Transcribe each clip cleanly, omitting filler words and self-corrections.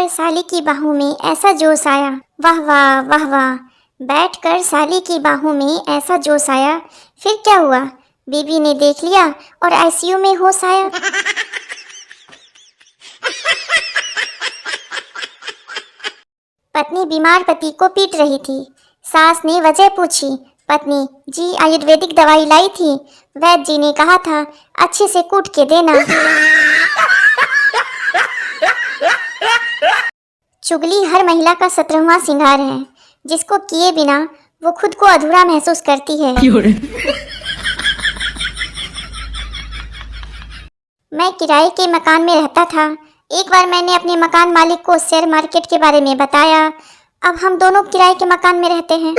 बैठकर साली की बाहों में ऐसा जोश आया, वाह वाह वाह वाह। बैठकर साली की बाहों में ऐसा जोश आया, फिर क्या हुआ? बीबी ने देख लिया और आईसीयू में होश आया। पत्नी बीमार पति को पीट रही थी। सास ने वजह पूछी। पत्नी, जी आयुर्वेदिक दवाई लाई थी, वैद्य जी ने कहा था अच्छे से कूट के देना। चुगली हर महिला का 17वां श्रृंगार है, जिसको किए बिना वो खुद को अधूरा महसूस करती है। मैं किराए के मकान में रहता था। एक बार मैंने अपने मकान मालिक को शेयर मार्केट के बारे में बताया। अब हम दोनों किराए के मकान में रहते हैं।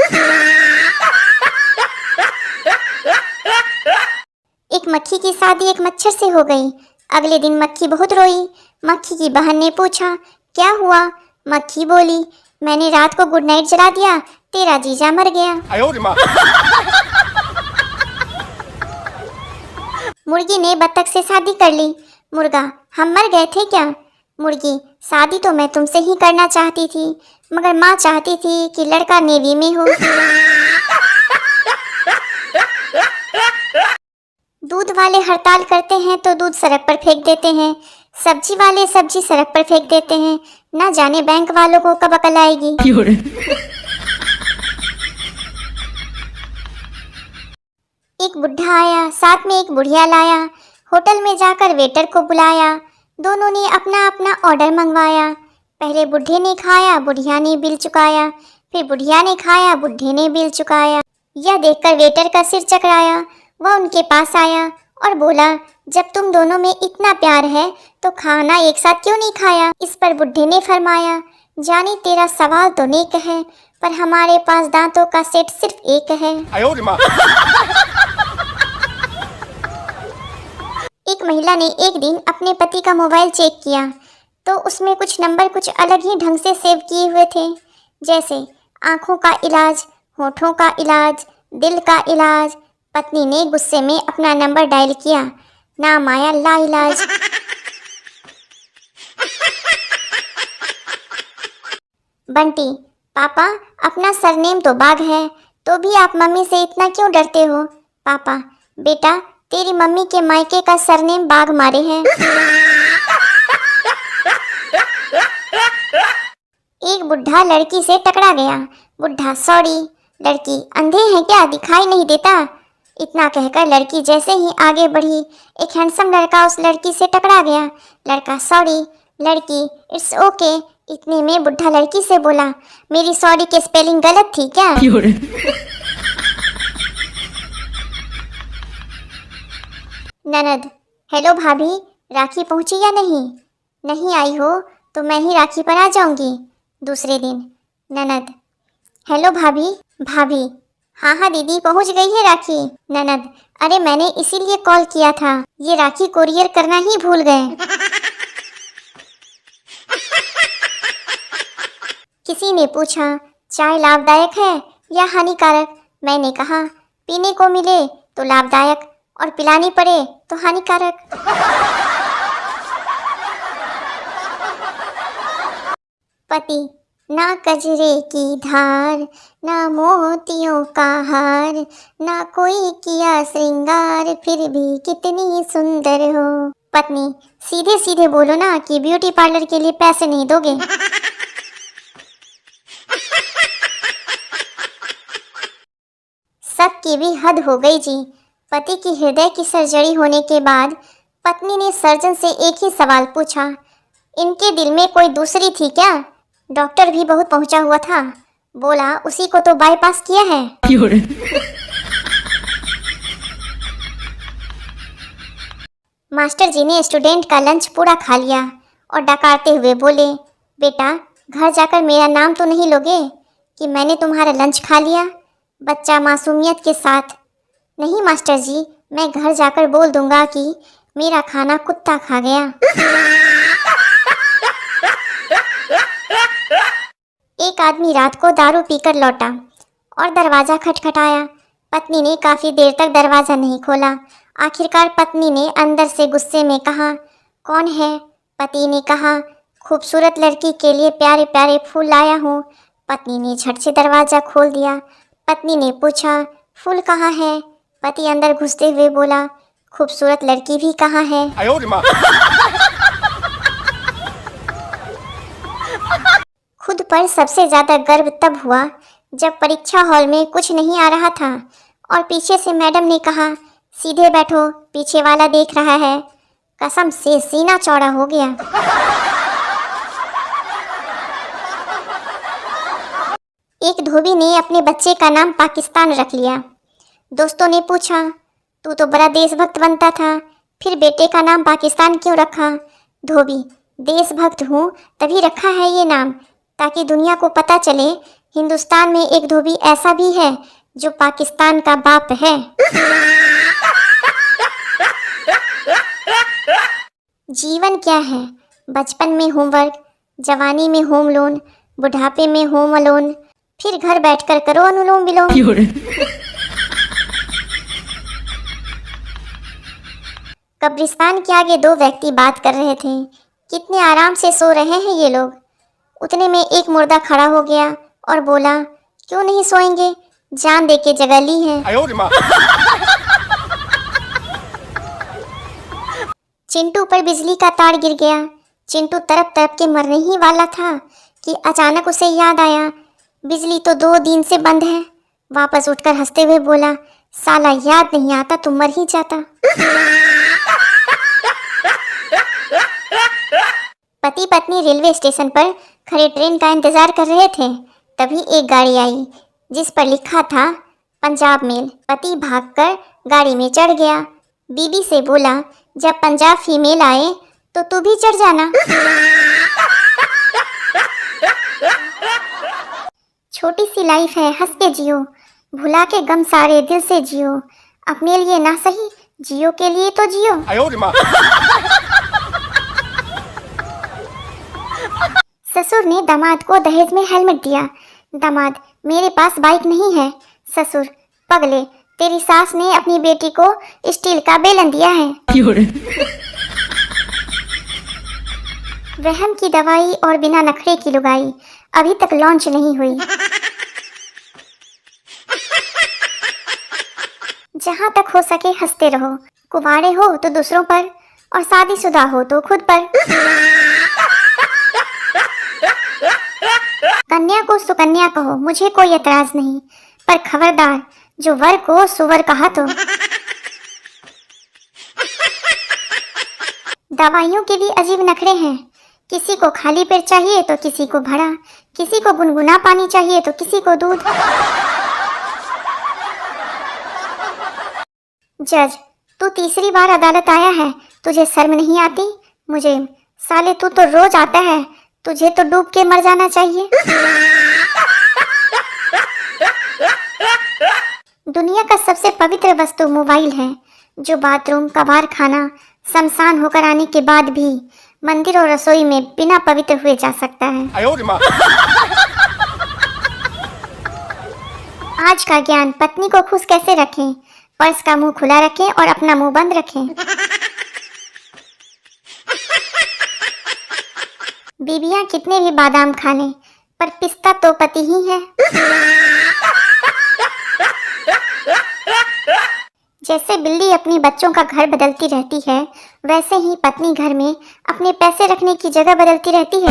एक मक्खी की शादी एक मच्छर से हो गई। अगले दिन मक्खी बहुत रोई। मक्खी की बहन ने पूछा, क्या हुआ? मक्खी बोली, मैंने रात को गुड नाइट जला दिया, तेरा जीजा मर गया। मुर्गी ने बत्तख से शादी कर ली। मुर्गा, हम मर गए थे क्या? मुर्गी, शादी तो मैं तुमसे ही करना चाहती थी, मगर माँ चाहती थी कि लड़का नेवी में हो। दूध वाले हड़ताल करते हैं तो दूध सड़क पर फेंक देते हैं, सब्जी वाले सब्जी सड़क पर फेंक देते हैं, ना जाने बैंक वालों को कब अकल आएगी। एक बुढ़ा आया, साथ में एक बुढ़िया लाया। होटल में जाकर वेटर को बुलाया। दोनों ने अपना अपना ऑर्डर मंगवाया। पहले बुढ़े ने खाया, बुढ़िया ने बिल चुकाया। फिर बुढ़िया ने खाया, बुढ़े ने बिल चुकाया। यह देखकर वेटर का सिर चकराया। वह उनके पास आया और बोला, जब तुम दोनों में इतना प्यार है तो खाना एक साथ क्यों नहीं खाया? इस पर बुढ़े ने फरमाया, जानी तेरा सवाल तो नेक है, पर हमारे पास दांतों का सेट सिर्फ एक है। एक महिला ने एक दिन अपने पति का मोबाइल चेक किया तो उसमें कुछ नंबर कुछ अलग ही ढंग से सेव किए हुए थे, जैसे आँखों का इलाज, होठों का इलाज, दिल का इलाज। पत्नी ने गुस्से में अपना नंबर डायल किया, नाम आया लाइलाज। बंटी, पापा अपना सरनेम तो बाघ है, तो भी आप मम्मी से इतना क्यों डरते हो? पापा, बेटा तेरी मम्मी के मायके का सरनेम बाघ मारे हैं। एक बुढ़ा लड़की से टकरा गया। बुढ़ा, सॉरी। लड़की, अंधे हैं क्या, दिखाई नहीं देता? इतना कहकर लड़की जैसे ही आगे बढ़ी, एक हैंडसम लड़का उस लड़की से टकरा गया। लड़का, सॉरी। लड़की, इट्स ओके। इतने में बुढ़ा लड़की से बोला, मेरी सॉरी की स्पेलिंग गलत थी क्या? ननद, हेलो भाभी, राखी पहुंची या नहीं? नहीं आई हो तो मैं ही राखी पर आ जाऊंगी। दूसरे दिन, ननद, हेलो भाभी। भाभी, हाँ हाँ दीदी, पहुंच गई है राखी। ननद, अरे मैंने इसीलिए कॉल किया था, ये राखी कोरियर करना ही भूल गए। किसी ने पूछा, चाय लाभदायक है या हानिकारक? मैंने कहा, पीने को मिले तो लाभदायक और पिलानी पड़े तो हानिकारक। पति, ना कजरे की धार, ना मोतियों का हार, ना कोई किया श्रृंगार, फिर भी कितनी सुंदर हो। पत्नी, सीधे सीधे बोलो ना कि ब्यूटी पार्लर के लिए पैसे नहीं दोगे। सब की भी हद हो गई जी। पति की हृदय की सर्जरी होने के बाद पत्नी ने सर्जन से एक ही सवाल पूछा, इनके दिल में कोई दूसरी थी क्या? डॉक्टर भी बहुत पहुंचा हुआ था, बोला उसी को तो बाईपास किया है। मास्टर जी ने स्टूडेंट का लंच पूरा खा लिया और डकारते हुए बोले, बेटा घर जाकर मेरा नाम तो नहीं लोगे कि मैंने तुम्हारा लंच खा लिया? बच्चा मासूमियत के साथ, नहीं मास्टर जी, मैं घर जाकर बोल दूंगा कि मेरा खाना कुत्ता खा गया। एक आदमी रात को दारू पीकर लौटा और दरवाजा खटखटाया। पत्नी ने काफी देर तक दरवाजा नहीं खोला। आखिरकार पत्नी ने अंदर से गुस्से में कहा, कौन है? पति ने कहा, खूबसूरत लड़की के लिए प्यारे प्यारे फूल लाया हूँ। पत्नी ने झट से दरवाज़ा खोल दिया। पत्नी ने पूछा, फूल कहाँ है? पति अंदर घुसते हुए बोला, खूबसूरत लड़की भी कहाँ है? खुद पर सबसे ज़्यादा गर्व तब हुआ जब परीक्षा हॉल में कुछ नहीं आ रहा था और पीछे से मैडम ने कहा, सीधे बैठो, पीछे वाला देख रहा है। कसम से सीना चौड़ा हो गया। एक धोबी ने अपने बच्चे का नाम पाकिस्तान रख लिया। दोस्तों ने पूछा, तू तो बड़ा देशभक्त बनता था, फिर बेटे का नाम पाकिस्तान क्यों रखा? धोबी, देशभक्त हूँ तभी रखा है ये नाम, ताकि दुनिया को पता चले हिंदुस्तान में एक धोबी ऐसा भी है जो पाकिस्तान का बाप है। जीवन क्या है? बचपन में होमवर्क, जवानी में होम लोन, बुढ़ापे में होम अलोन, फिर घर बैठकर करो अनुलोम विलोम। कब्रिस्तान के आगे दो व्यक्ति बात कर रहे थे। कितने आराम से सो रहे हैं ये लोग। उतने में एक मुर्दा खड़ा हो गया और बोला, क्यों नहीं सोएंगे, जान दे के जगह ली है। चिंटू पर बिजली का तार गिर गया। चिंटू तड़प तड़प के मरने ही वाला था कि अचानक उसे याद आया, बिजली तो 2 दिन से बंद है। वापस उठकर हंसते हुए बोला, साला याद नहीं आता तो मर ही जाता। पति पत्नी रेलवे स्टेशन पर खड़े ट्रेन का इंतजार कर रहे थे। तभी एक गाड़ी आई जिस पर लिखा था पंजाब मेल। पति भागकर गाड़ी में चढ़ गया। बीबी से बोला, जब पंजाब फीमेल आए तो तू भी चढ़ जाना। छोटी सी लाइफ है, हंस के जियो, भुला के गम सारे दिल से जियो, अपने लिए ना सही, जियो के लिए तो जियो। ससुर ने दामाद को दहेज में हेलमेट दिया। दामाद, मेरे पास बाइक नहीं है। ससुर, पगले, तेरी सास ने अपनी बेटी को स्टील का बेलन दिया है। वहम की दवाई और बिना नखरे की लुगाई अभी तक लॉन्च नहीं हुई। जहां तक हो सके हंसते रहो। कुंवारे हो तो दूसरों पर और शादीशुदा हो तो खुद पर। कन्या को सुकन्या कहो, मुझे कोई एतराज नहीं, पर खबरदार जो वर को सुवर कहा तो। दवाइयों के भी अजीब नखरे हैं। किसी को खाली पेट चाहिए तो किसी को भरा, किसी को गुनगुना पानी चाहिए तो किसी को दूध। जज, तू तीसरी बार अदालत आया है, तुझे शर्म नहीं आती? मुझे, साले तू तो रोज आता है, तुझे तो डूब के मर जाना चाहिए। दुनिया का सबसे पवित्र वस्तु मोबाइल है, जो बाथरूम, कबाड़ खाना, शमशान होकर आने के बाद भी मंदिर और रसोई में बिना पवित्र हुए जा सकता है। आज का ज्ञान, पत्नी को खुश कैसे रखें, पर्स का मुंह खुला रखें और अपना मुंह बंद रखें। बीबियां कितने भी बादाम खा लें, पर पिस्ता तो पति ही है। जैसे बिल्ली अपने बच्चों का घर बदलती रहती है, वैसे ही पत्नी घर में अपने पैसे रखने की जगह बदलती रहती है।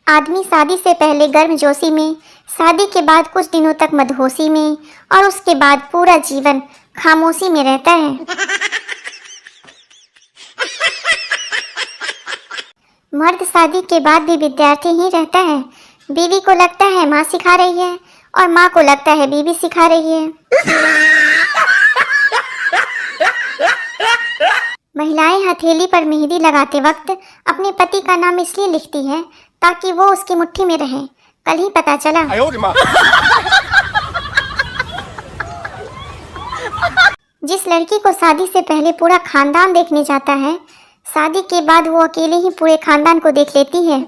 आदमी शादी से पहले गर्मजोशी में, शादी के बाद कुछ दिनों तक मदहोशी में और उसके बाद पूरा जीवन खामोशी में रहता है। मर्द शादी के बाद भी विद्यार्थी ही रहता है। बीवी को लगता है माँ सिखा रही है और माँ को लगता है बीवी सिखा रही है। महिलाएं हथेली पर मेहंदी लगाते वक्त अपने पति का नाम इसलिए लिखती हैं ताकि वो उसकी मुट्ठी में रहे। कल ही पता चला। जिस लड़की को शादी से पहले पूरा खानदान देखने जाता है, शादी के बाद वो अकेले ही पूरे खानदान को देख लेती है।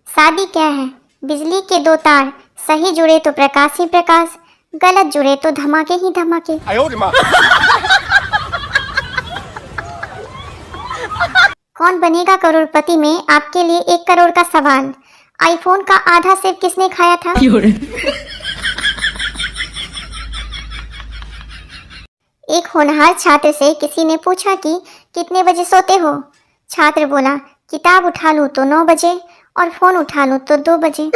शादी क्या है? बिजली के 2 तार सही जुड़े तो प्रकाश ही प्रकाश, गलत जुड़े तो धमाके ही धमाके। कौन बनेगा करोड़पति में आपके लिए 1 करोड़ का सवाल। आईफोन का आधा सेब किसने खाया था? एक होनहार छात्र से किसी ने पूछा कि कितने बजे सोते हो? छात्र बोला, किताब उठा लूं तो 9 बजे और फोन उठा लूं तो 2 बजे।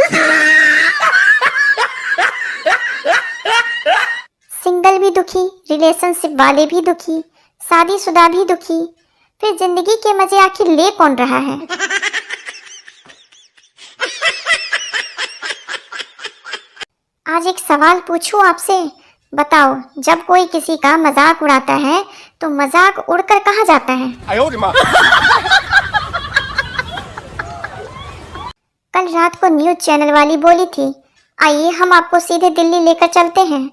सिंगल भी दुखी, रिलेशनशिप वाले भी दुखी, शादीशुदा भी दुखी, फिर जिंदगी के मजे आखिर ले कौन रहा है? आज एक सवाल पूछूं आपसे, बताओ, जब कोई किसी का मजाक उड़ाता है तो मजाक उड़कर कहाँ जाता है? कल रात को न्यूज चैनल वाली बोली थी, आइए हम आपको सीधे दिल्ली लेकर चलते हैं।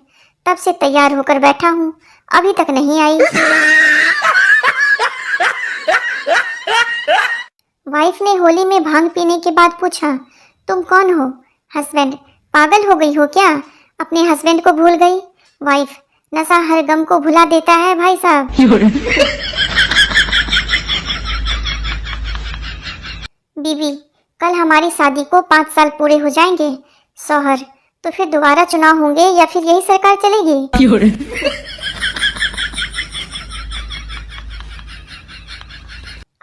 तब से तैयार होकर बैठा हूँ, अभी तक नहीं आई। वाइफ ने होली में भांग पीने के बाद पूछा, तुम कौन हो? हस्बैंड, पागल हो गई हो क्या? अपने हस्बैंड को भूल गई? वाइफ, नशा हर गम को भुला देता है भाई साहब। बीवी, कल हमारी शादी को 5 साल पूरे हो जाएंगे। शौहर, तो फिर दोबारा चुनाव होंगे या फिर यही सरकार चलेगी?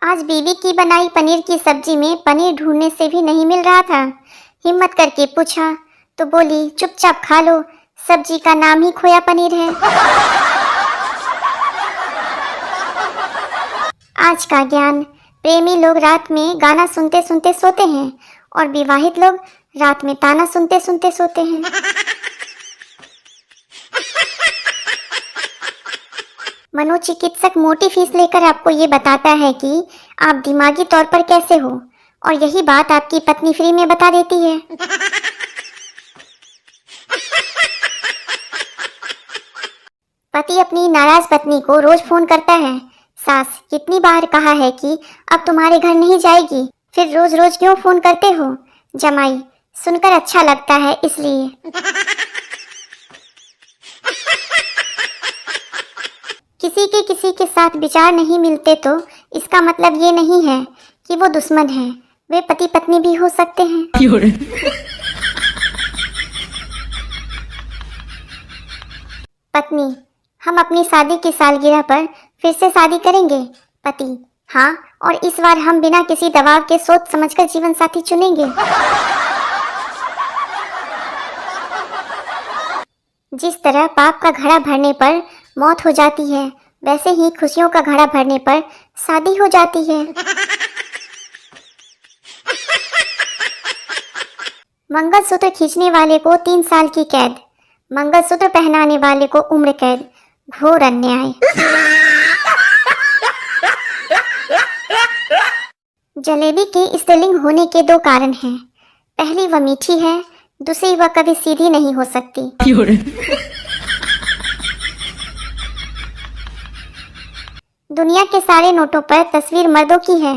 आज बीवी की बनाई पनीर की सब्जी में पनीर ढूंढने से भी नहीं मिल रहा था। हिम्मत करके पूछा तो बोली, चुपचाप खा लो, सब्जी का नाम ही खोया पनीर है। आज का ज्ञान, प्रेमी लोग रात में गाना सुनते सुनते सोते हैं और विवाहित लोग रात में ताना सुनते सुनते सोते हैं। मनोचिकित्सक मोटी फीस लेकर आपको ये बताता है कि आप दिमागी तौर पर कैसे हो, और यही बात आपकी पत्नी फ्री में बता देती है। पति अपनी नाराज पत्नी को रोज फोन करता है, सास, कितनी बार कहा है कि अब तुम्हारे घर नहीं जाएगी, फिर रोज रोज क्यों फोन करते हो? जमाई, सुनकर अच्छा लगता है इसलिए। किसी के साथ विचार नहीं मिलते तो इसका मतलब ये नहीं है कि वो दुश्मन है, वे पति पत्नी भी हो सकते हैं। पत्नी, हम अपनी शादी की सालगिरह पर फिर से शादी करेंगे। पति, हाँ, और इस बार हम बिना किसी दबाव के सोच समझकर जीवन साथी चुनेंगे। जिस तरह पाप का घड़ा भरने पर मौत हो जाती है, वैसे ही खुशियों का घड़ा भरने पर शादी हो जाती है। मंगलसूत्र खींचने वाले को 3 साल की कैद, मंगलसूत्र पहनाने वाले को उम्र कैद। घोर अन्याय। जलेबी के स्त्रीलिंग होने के 2 कारण हैं। पहली, वह मीठी है, दूसरी, वह कभी सीधी नहीं हो सकती। दुनिया के सारे नोटों पर तस्वीर मर्दों की है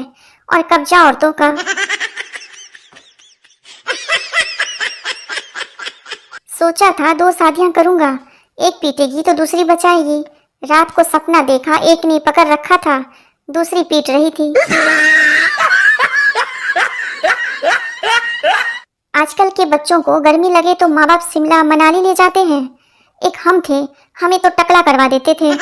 और कब्जा औरतों का। सोचा था 2 शादियां करूंगा, एक पीटेगी तो दूसरी बचाएगी। रात को सपना देखा, एक ने पकड़ रखा था, दूसरी पीट रही थी। आजकल के बच्चों को गर्मी लगे तो माँ बाप शिमला मनाली ले जाते हैं। एक हम थे, हमें तो टकला करवा देते थे।